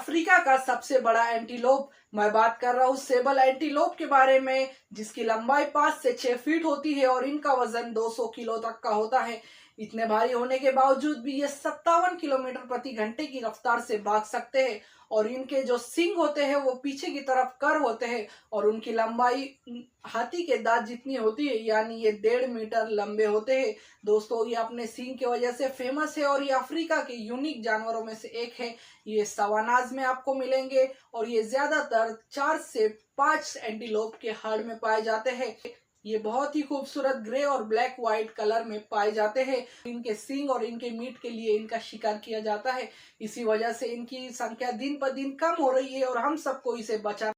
Africa का सबसे बड़ा एंटीलोप। मैं बात कर रहा हूँ सेबल एंटीलोप के बारे में, जिसकी लंबाई 5 से 6 फीट होती है और इनका वजन 200 किलो तक का होता है। इतने भारी होने के बावजूद भी ये 57 किलोमीटर प्रति घंटे की रफ्तार से भाग सकते हैं और इनके जो सींग होते हैं वो पीछे की तरफ कर होते हैं और उनकी लंबाई हाथी के दांत जितनी होती है, यानी ये 1.5 मीटर लंबे होते हैं। दोस्तों, ये अपने सींग की वजह से फेमस है और ये अफ्रीका के यूनिक जानवरों में से एक है। ये सवानाज में आपको मिलेंगे और ये ज्यादातर 4 से 5 एंटीलोप के हर्ड में पाए जाते हैं। ये बहुत ही खूबसूरत ग्रे और ब्लैक व्हाइट कलर में पाए जाते हैं। इनके सींग और इनके मीट के लिए इनका शिकार किया जाता है। इसी वजह से इनकी संख्या दिन पर दिन कम हो रही है और हम सबको इसे बचाना